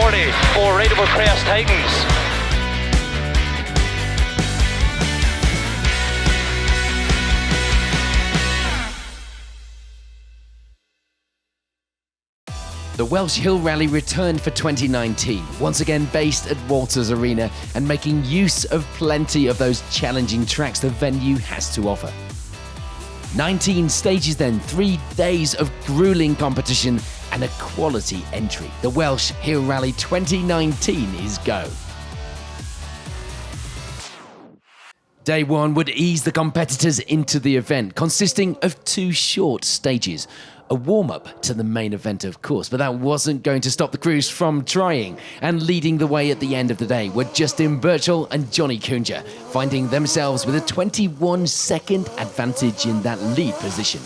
40 for Rateable Crest Titans. The Welsh Hill Rally returned for 2019, once again based at Walters Arena and making use of plenty of those challenging tracks the venue has to offer. 19 stages then, 3 days of grueling competition and a quality entry. The Welsh Hill Rally 2019 is go. Day 1 would ease the competitors into the event, consisting of 2 short stages. A warm-up to the main event, of course, but that wasn't going to stop the crews from trying. And leading the way at the end of the day were Justin Birchall and Johnny Kunja, finding themselves with a 21-second advantage in that lead position.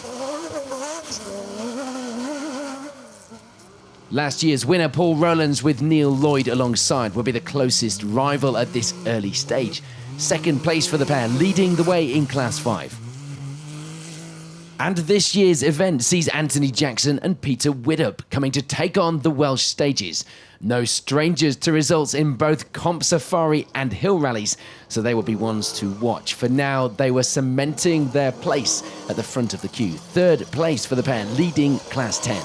Last year's winner, Paul Rowlands, with Neil Lloyd alongside, will be the closest rival at this early stage. Second place for the pair, leading the way in Class 5. And this year's event sees Anthony Jackson and Peter Widdop coming to take on the Welsh stages. No strangers to results in both Comp Safari and Hill Rallies, so they will be ones to watch. For now, they were cementing their place at the front of the queue. Third place for the pair, leading Class 10.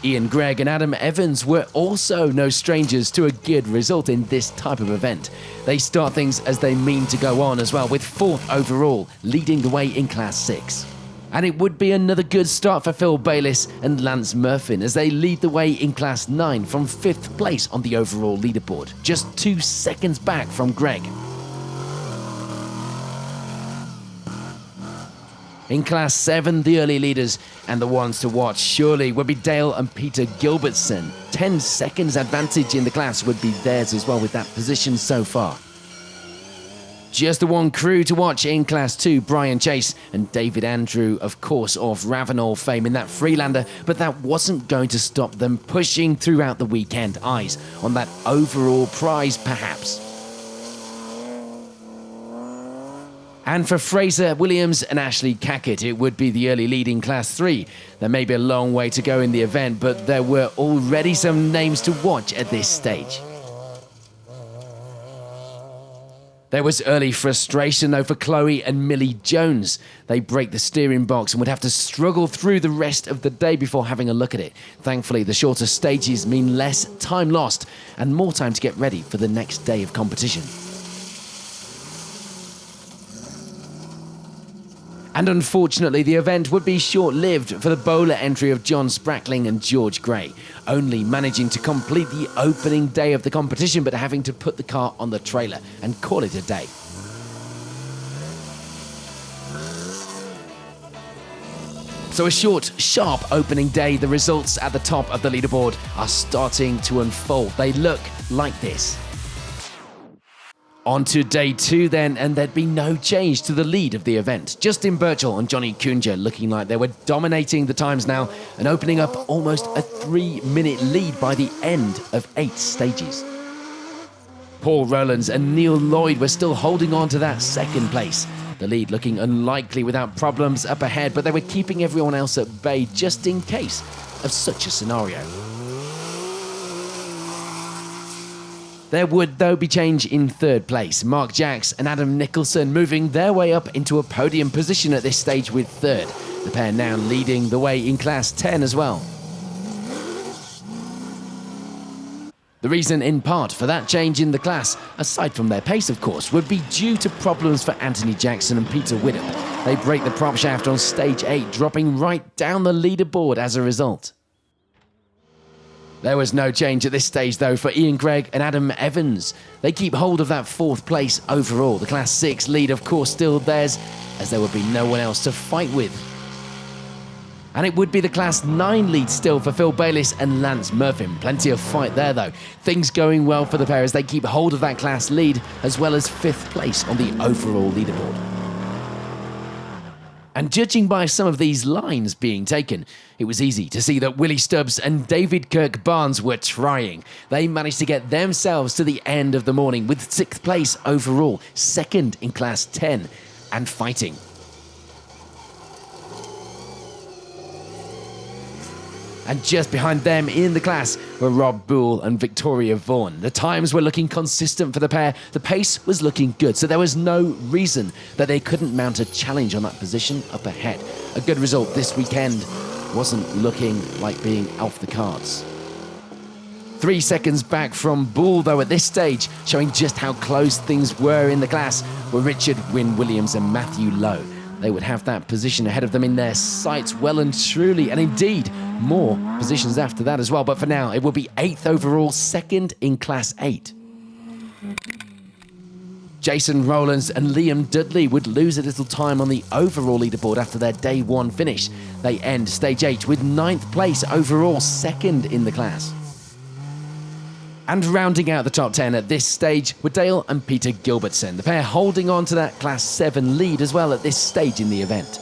Ian Gregg and Adam Evans were also no strangers to a good result in this type of event. They start things as they mean to go on as well, with 4th overall, leading the way in Class 6. And it would be another good start for Phil Bayliss and Lance Murphin as they lead the way in Class 9 from 5th place on the overall leaderboard, just 2 seconds back from Gregg. In Class 7, the early leaders and the ones to watch surely would be Dale and Peter Gilbertson. 10 seconds advantage in the class would be theirs as well with that position so far. Just the one crew to watch in Class 2, Brian Chase and David Andrew, of course, of Ravenel fame in that Freelander, but that wasn't going to stop them pushing throughout the weekend. Eyes on that overall prize, perhaps. And for Fraser Williams and Ashley Cackett, it would be the early lead in Class 3. There may be a long way to go in the event, but there were already some names to watch at this stage. There was early frustration though for Chloe and Millie Jones. They break the steering box and would have to struggle through the rest of the day before having a look at it. Thankfully, the shorter stages mean less time lost and more time to get ready for the next day of competition. And unfortunately, the event would be short-lived for the bowler entry of John Sprackling and George Gray, only managing to complete the opening day of the competition but having to put the car on the trailer and call it a day. So a short, sharp opening day. The results at the top of the leaderboard are starting to unfold. They look like this. On to day 2 then, and there'd be no change to the lead of the event. Justin Birchall and Johnny Kunja looking like they were dominating the times now and opening up almost a 3-minute lead by the end of 8 stages. Paul Rowlands and Neil Lloyd were still holding on to that second place. The lead looking unlikely without problems up ahead, but they were keeping everyone else at bay just in case of such a scenario. There would, though, be change in third place. Mark Jacks and Adam Nicholson moving their way up into a podium position at this stage with third. The pair now leading the way in Class 10 as well. The reason, in part, for that change in the class, aside from their pace, of course, would be due to problems for Anthony Jackson and Peter Widdop. They break the prop shaft on stage 8, dropping right down the leaderboard as a result. There was no change at this stage, though, for Ian Gregg and Adam Evans. They keep hold of that 4th place overall. The Class 6 lead, of course, still theirs, as there would be no one else to fight with. And it would be the Class 9 lead still for Phil Bayliss and Lance Murphin. Plenty of fight there, though. Things going well for the pair as they keep hold of that class lead, as well as 5th place on the overall leaderboard. And judging by some of these lines being taken, it was easy to see that Willie Stubbs and David Kirk-Barnes were trying. They managed to get themselves to the end of the morning with 6th place overall, 2nd in Class 10, and fighting. And just behind them in the class were Rob Boole and Victoria Vaughan. The times were looking consistent for the pair. The pace was looking good, so there was no reason that they couldn't mount a challenge on that position up ahead. A good result this weekend wasn't looking like being off the cards. 3 seconds back from Boole, though, at this stage, showing just how close things were in the class, were Richard Wynne-Williams and Matthew Lowe. They would have that position ahead of them in their sights well and truly, and indeed more positions after that as well. But for now, it will be 8th overall, 2nd in Class 8. Jason Rowlands and Liam Dudley would lose a little time on the overall leaderboard after their day 1 finish. They end Stage 8 with 9th place overall, 2nd in the class. And rounding out the top 10 at this stage were Dale and Peter Gilbertson, the pair holding on to that Class 7 lead as well at this stage in the event.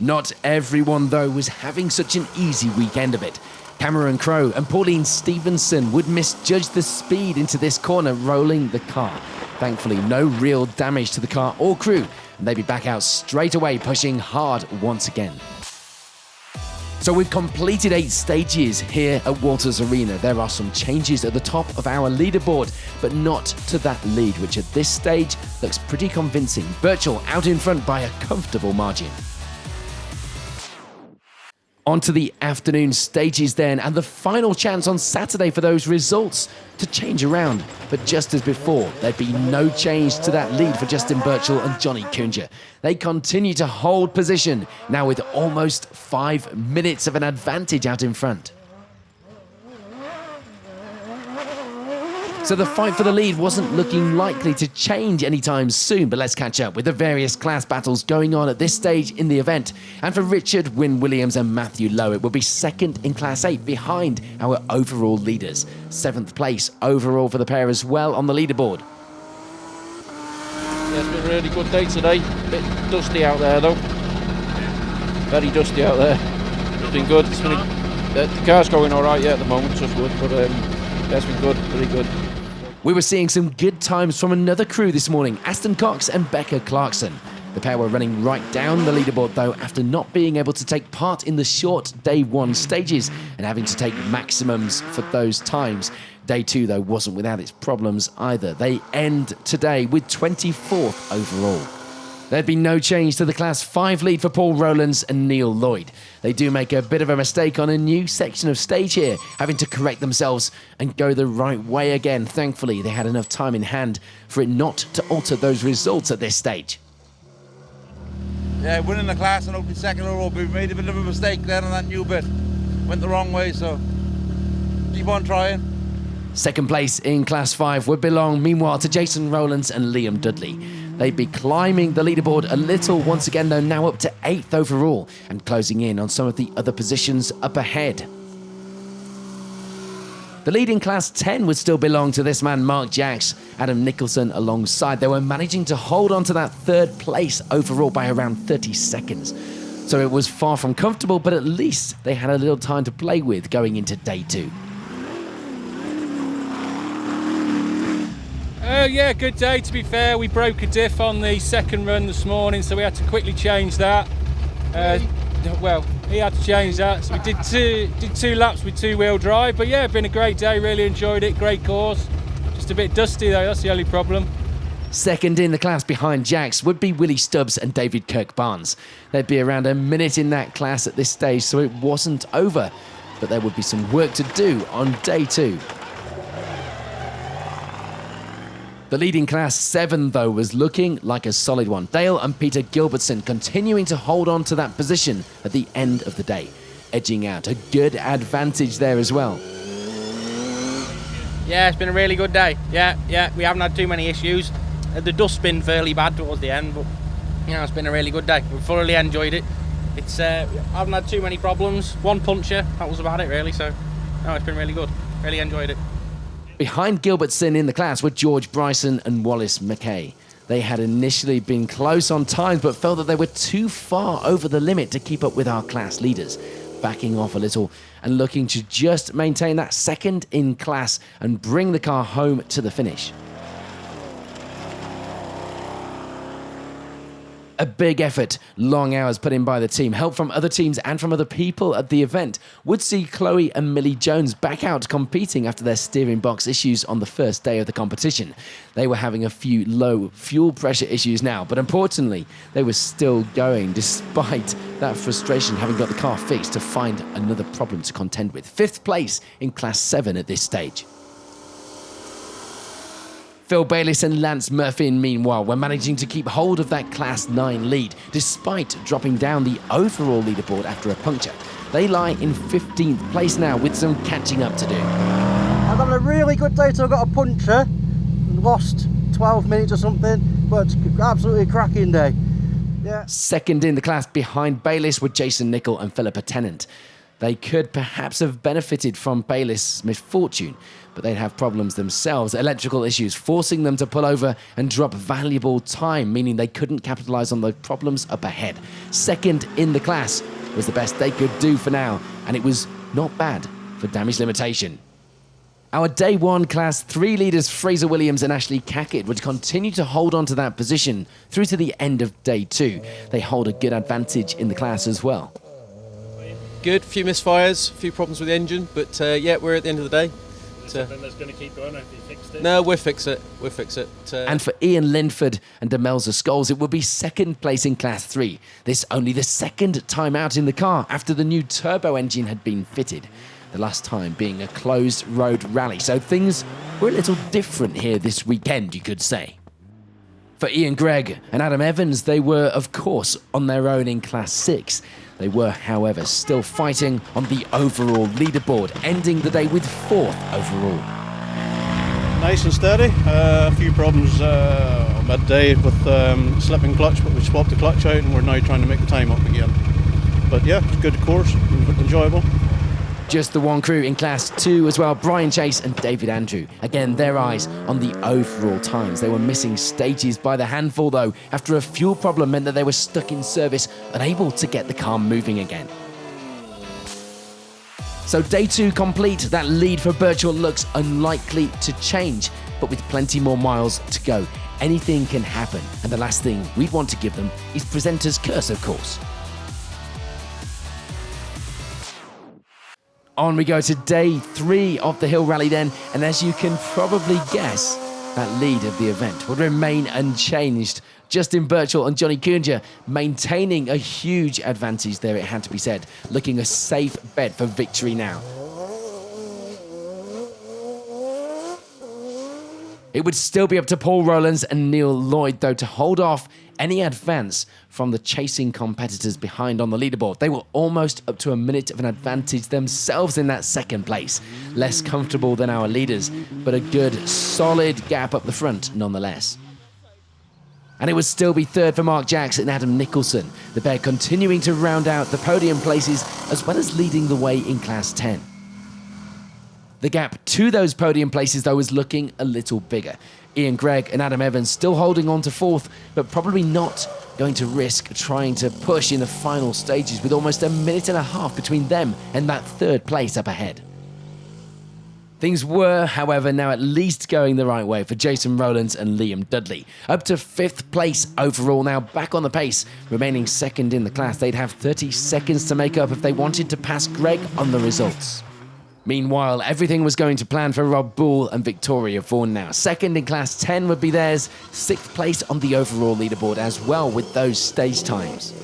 Not everyone, though, was having such an easy weekend of it. Cameron Crowe and Pauline Stevenson would misjudge the speed into this corner, rolling the car. Thankfully, no real damage to the car or crew, and they'd be back out straight away, pushing hard once again. So we've completed 8 stages here at Walters Arena. There are some changes at the top of our leaderboard, but not to that lead, which at this stage looks pretty convincing. Birchall out in front by a comfortable margin. On to the afternoon stages then, and the final chance on Saturday for those results to change around. But just as before, there'd be no change to that lead for Justin Birchall and Johnny Kunja. They continue to hold position, now with almost 5 minutes of an advantage out in front. So the fight for the lead wasn't looking likely to change anytime soon, but let's catch up with the various class battles going on at this stage in the event. And for Richard Wynne-Williams and Matthew Lowe, it will be 2nd in Class 8 behind our overall leaders. 7th place overall for the pair as well on the leaderboard. Yeah, it's been a really good day today. A bit dusty out there though. Very dusty out there. It's been good. The car's going alright at the moment, touch wood, but it's been good, very good. We were seeing some good times from another crew this morning, Aston Cox and Becca Clarkson. The pair were running right down the leaderboard though after not being able to take part in the short day 1 stages and having to take maximums for those times. Day 2 though wasn't without its problems either. They end today with 24th overall. There'd be no change to the Class 5 lead for Paul Rowlands and Neil Lloyd. They do make a bit of a mistake on a new section of stage here, having to correct themselves and go the right way again. Thankfully, they had enough time in hand for it not to alter those results at this stage. Yeah, winning the class and opening 2nd overall, we made a bit of a mistake there on that new bit. Went the wrong way, so keep on trying. 2nd place in Class 5 would belong, meanwhile, to Jason Rowlands and Liam Dudley. They'd be climbing the leaderboard a little once again, though, now up to 8th overall and closing in on some of the other positions up ahead. The lead in Class 10 would still belong to this man, Mark Jacks, Adam Nicholson alongside. They were managing to hold on to that 3rd place overall by around 30 seconds. So it was far from comfortable, but at least they had a little time to play with going into day 2. Yeah, good day to be fair. We broke a diff on the 2nd run this morning, so we had to quickly change that. Well, he had to change that, so we did two laps with 2-wheel drive. But yeah, been a great day, really enjoyed it, great course. Just a bit dusty though, that's the only problem. 2nd in the class behind Jacks would be Willie Stubbs and David Kirk-Barnes. They'd be around a minute in that class at this stage, so it wasn't over. But there would be some work to do on day 2. The leading Class 7, though, was looking like a solid one. Dale and Peter Gilbertson continuing to hold on to that position at the end of the day, edging out a good advantage there as well. Yeah, it's been a really good day. Yeah, we haven't had too many issues. The dust's been fairly bad towards the end, but you know, it's been a really good day. We've thoroughly enjoyed it. It's haven't had too many problems. One puncture, that was about it really. So, no, it's been really good. Really enjoyed it. Behind Gilbertson in the class were George Bryson and Wallace McKay. They had initially been close on times, but felt that they were too far over the limit to keep up with our class leaders, backing off a little and looking to just maintain that 2nd in class and bring the car home to the finish. A big effort, long hours put in by the team, help from other teams and from other people at the event would see Chloe and Millie Jones back out competing after their steering box issues on the first day of the competition. They were having a few low fuel pressure issues now, but importantly, they were still going despite that frustration, having got the car fixed to find another problem to contend with. 5th place in Class 7 at this stage. Phil Bayliss and Lance Murphy, meanwhile, were managing to keep hold of that Class 9 lead, despite dropping down the overall leaderboard after a puncture. They lie in 15th place now, with some catching up to do. I've had a really good day till I got a puncture, and lost 12 minutes or something, but absolutely cracking day. Yeah. Second in the class behind Bayliss were Jason Nicol and Philippa Tennant. They could perhaps have benefited from Bayliss' misfortune, but they'd have problems themselves, electrical issues forcing them to pull over and drop valuable time, meaning they couldn't capitalise on the problems up ahead. Second in the class was the best they could do for now, and it was not bad for damage limitation. Our Day 1 Class 3 leaders Fraser Williams and Ashley Cackett would continue to hold on to that position through to the end of Day 2. They hold a good advantage in the class as well. Good, a few misfires, a few problems with the engine, but yeah, we're at the end of the day. Is it something that's going to keep going? Have you fixed it? No, we'll fix it. We'll fix it. And for Ian Linford and Demelza Scholes, it would be second place in Class 3. This only the second time out in the car after the new turbo engine had been fitted. The last time being a closed road rally. So things were a little different here this weekend, you could say. For Ian Gregg and Adam Evans, they were, of course, on their own in Class 6. They were, however, still fighting on the overall leaderboard, ending the day with 4th overall. Nice and steady. A few problems on midday with slipping clutch, but we swapped the clutch out and we're now trying to make the time up again. But yeah, it's a good course, enjoyable. Just the one crew in Class 2 as well, Brian Chase and David Andrew. Again, their eyes on the overall times. They were missing stages by the handful, though, after a fuel problem meant that they were stuck in service, unable to get the car moving again. So Day 2 complete, that lead for Birchall looks unlikely to change, but with plenty more miles to go, anything can happen, and the last thing we'd want to give them is presenter's curse, of course. On we go to Day 3 of the Hill Rally then, and as you can probably guess, that lead of the event would remain unchanged. Justin Birchall and Johnny Kunja maintaining a huge advantage there, it had to be said, looking a safe bet for victory now. It would still be up to Paul Rowlands and Neil Lloyd, though, to hold off any advance from the chasing competitors behind on the leaderboard. They were almost up to a minute of an advantage themselves in that second place. Less comfortable than our leaders, but a good, solid gap up the front nonetheless. And it would still be third for Mark Jacks and Adam Nicholson, the pair continuing to round out the podium places as well as leading the way in Class 10. The gap to those podium places, though, is looking a little bigger. Ian Gregg and Adam Evans still holding on to 4th, but probably not going to risk trying to push in the final stages with almost a minute and a half between them and that 3rd place up ahead. Things were, however, now at least going the right way for Jason Rowlands and Liam Dudley. Up to 5th place overall, now back on the pace. Remaining second in the class, they'd have 30 seconds to make up if they wanted to pass Gregg on the results. Meanwhile, everything was going to plan for Rob Bull and Victoria Vaughan now. Second in Class 10 would be theirs, 6th place on the overall leaderboard as well with those stage times.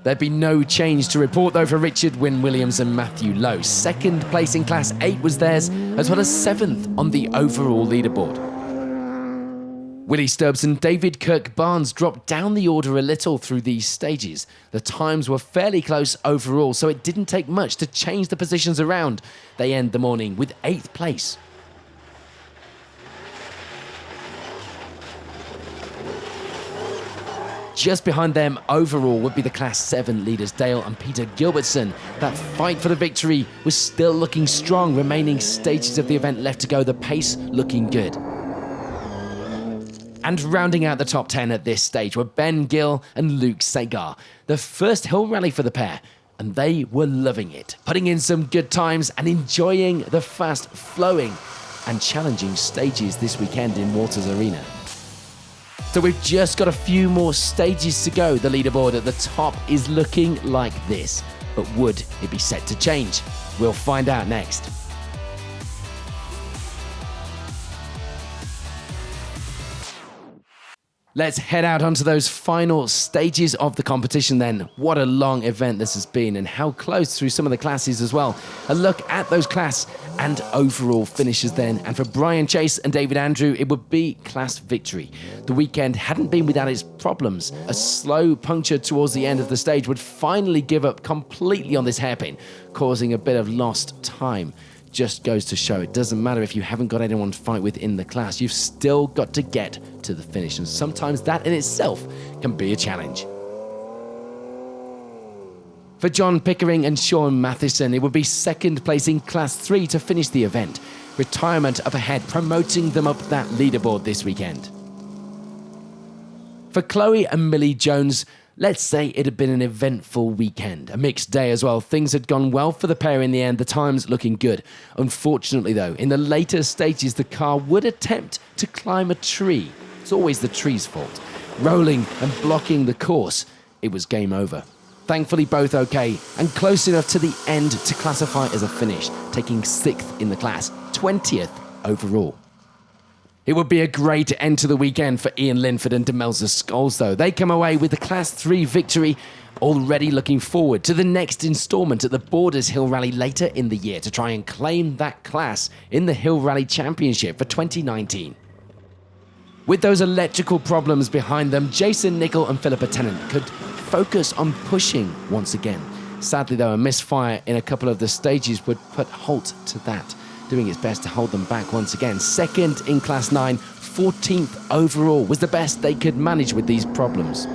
There'd be no change to report, though, for Richard Wynne-Williams and Matthew Lowe. 2nd place in Class 8 was theirs, as well as 7th on the overall leaderboard. Willie Stubbs and David Kirk-Barnes dropped down the order a little through these stages. The times were fairly close overall, so it didn't take much to change the positions around. They end the morning with 8th place. Just behind them overall would be the Class 7 leaders Dale and Peter Gilbertson. That fight for the victory was still looking strong. Remaining stages of the event left to go, the pace looking good. And rounding out the top 10 at this stage were Ben Gill and Luke Sagar. The first hill rally for the pair, and they were loving it, putting in some good times and enjoying the fast-flowing and challenging stages this weekend in Walters Arena. So we've just got a few more stages to go. The leaderboard at the top is looking like this. But would it be set to change? We'll find out next. Let's head out onto those final stages of the competition then. What a long event this has been, and how close through some of the classes as well. A look at those class and overall finishes then. And for Brian Chase and David Andrew, it would be class victory. The weekend hadn't been without its problems. A slow puncture towards the end of the stage would finally give up completely on this hairpin, causing a bit of lost time. Just goes to show it doesn't matter if you haven't got anyone to fight with in the class, you've still got to get to the finish, and sometimes that in itself can be a challenge. For John Pickering and Sean Matheson, it would be second place in Class 3 to finish the event. Retirement up ahead, promoting them up that leaderboard this weekend. For Chloe and Millie Jones, let's say it had been an eventful weekend, a mixed day as well. Things had gone well for the pair in the end, the times looking good. Unfortunately though, in the later stages the car would attempt to climb a tree. It's always the tree's fault. Rolling and blocking the course, it was game over. Thankfully both okay, and close enough to the end to classify as a finish, taking 6th in the class, 20th overall. It would be a great end to the weekend for Ian Linford and Demelza Scholes though. They come away with the Class 3 victory, already looking forward to the next instalment at the Borders Hill Rally later in the year to try and claim that class in the Hill Rally Championship for 2019. With those electrical problems behind them, Jason Nicol and Philippa Tennant could focus on pushing once again. Sadly though, a misfire in a couple of the stages would put halt to that, doing its best to hold them back once again. Second in Class 9, 14th overall was the best they could manage with these problems.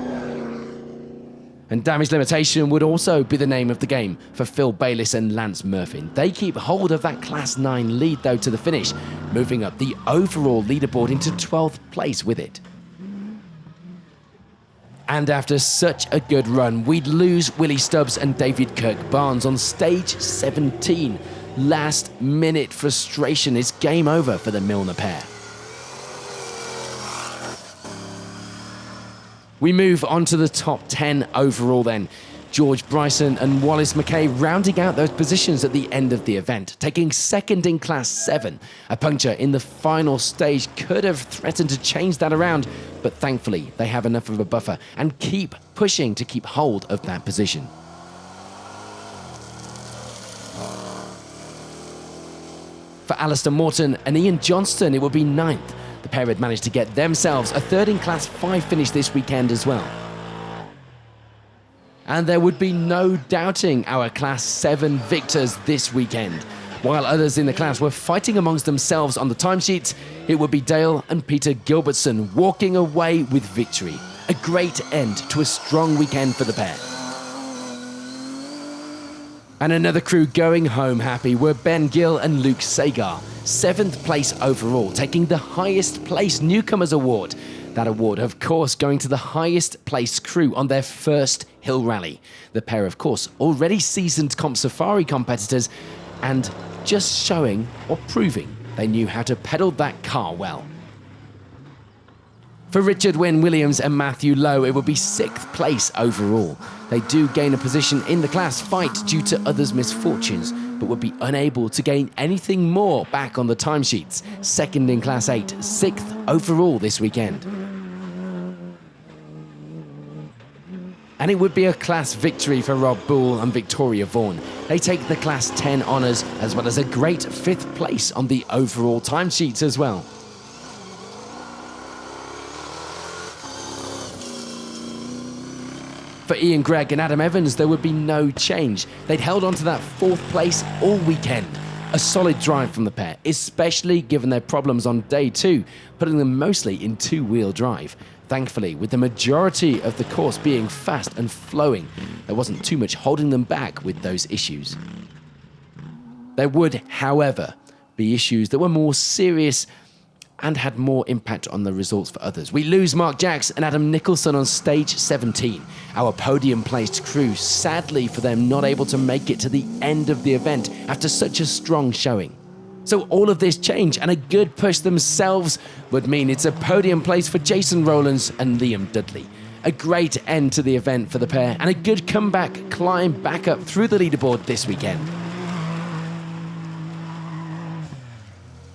And damage limitation would also be the name of the game for Phil Bayliss and Lance Murphy. They keep hold of that Class 9 lead though to the finish, moving up the overall leaderboard into 12th place with it. And after such a good run, we'd lose Willie Stubbs and David Kirk-Barnes on stage 17. Last minute frustration is game over for the Milner pair. We move on to the top 10 overall then. George Bryson and Wallace McKay rounding out those positions at the end of the event, taking second in Class 7. A puncture in the final stage could have threatened to change that around, but thankfully they have enough of a buffer and keep pushing to keep hold of that position. For Alistair Morton and Ian Johnston, it would be 9th. The pair had managed to get themselves a third in Class 5 finish this weekend as well. And there would be no doubting our Class 7 victors this weekend. While others in the class were fighting amongst themselves on the timesheets, it would be Dale and Peter Gilbertson walking away with victory. A great end to a strong weekend for the pair. And another crew going home happy were Ben Gill and Luke Sagar, 7th place overall, taking the highest place newcomers award. That award, of course, going to the highest placed crew on their first hill rally. The pair, of course, already seasoned Comp Safari competitors and just showing or proving they knew how to pedal that car well. For Richard Wynne Williams and Matthew Lowe, it would be 6th place overall. They do gain a position in the class fight due to others' misfortunes, but would be unable to gain anything more back on the timesheets. 2nd in Class 8, 6th overall this weekend. And it would be a class victory for Rob Boole and Victoria Vaughan. They take the Class 10 honours, as well as a great 5th place on the overall timesheets as well. For Ian Gregg and Adam Evans, there would be no change. They'd held on to that 4th place all weekend. A solid drive from the pair, especially given their problems on day 2, putting them mostly in 2-wheel drive. Thankfully, with the majority of the course being fast and flowing, there wasn't too much holding them back with those issues. There would, however, be issues that were more serious and had more impact on the results for others. We lose Mark Jacks and Adam Nicholson on stage 17. Our podium-placed crew, sadly for them, not able to make it to the end of the event after such a strong showing. So all of this change and a good push themselves would mean it's a podium place for Jason Rowlands and Liam Dudley. A great end to the event for the pair and a good comeback climb back up through the leaderboard this weekend.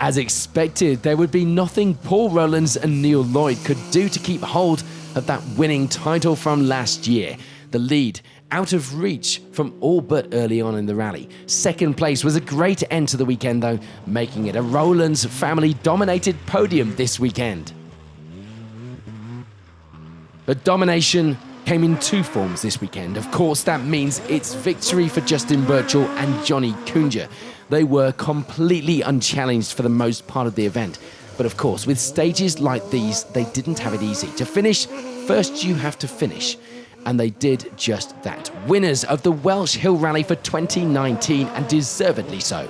As expected, there would be nothing Paul Rowlands and Neil Lloyd could do to keep hold of that winning title from last year. The lead out of reach from all but early on in the rally. Second place was a great end to the weekend though, making it a Rowlands family-dominated podium this weekend. The domination came in two forms this weekend. Of course, that means it's victory for Justin Birchall and Johnny Kunja. They were completely unchallenged for the most part of the event. But of course, with stages like these, they didn't have it easy. To finish, first you have to finish. And they did just that. Winners of the Welsh Hill Rally for 2019, and deservedly so.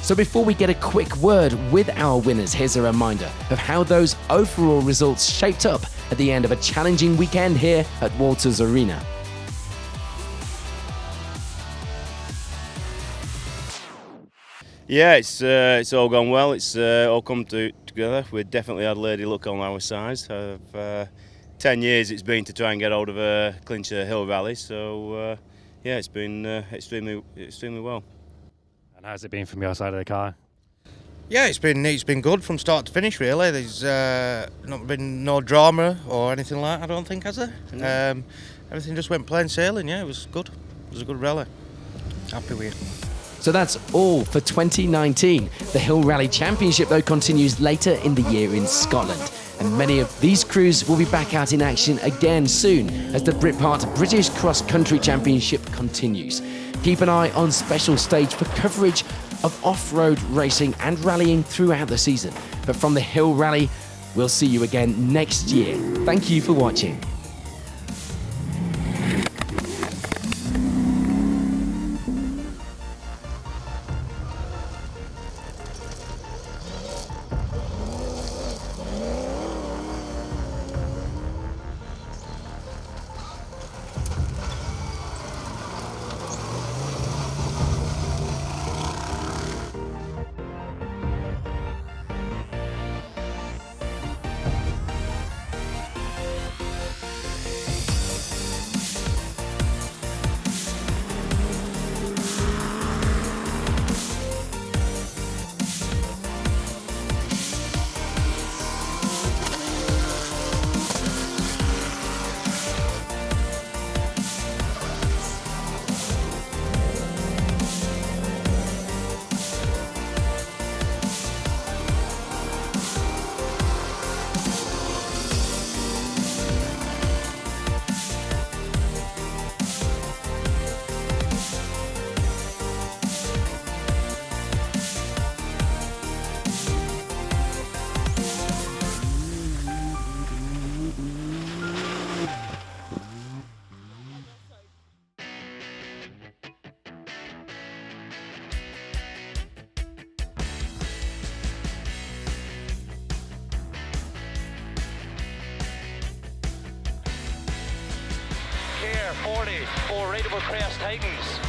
So before we get a quick word with our winners, here's a reminder of how those overall results shaped up at the end of a challenging weekend here at Walters Arena. Yeah, it's all gone well. It's all come together. We definitely had Lady Luck on our side. 10 years it's been to try and get hold of a clincher hill rally. So yeah, it's been extremely well. And how's it been from your side of the car? Yeah, it's been good from start to finish. Really, there's not been no drama or anything like that. I don't think, has there? No. Everything just went plain sailing. Yeah, it was good. It was a good rally. Happy with it. So that's all for 2019. The Hill Rally Championship, though, continues later in the year in Scotland. And many of these crews will be back out in action again soon as the Britpart British Cross Country Championship continues. Keep an eye on Special Stage for coverage of off-road racing and rallying throughout the season. But from the Hill Rally, we'll see you again next year. Thank you for watching. Care 40 for Rateable Crest Titans.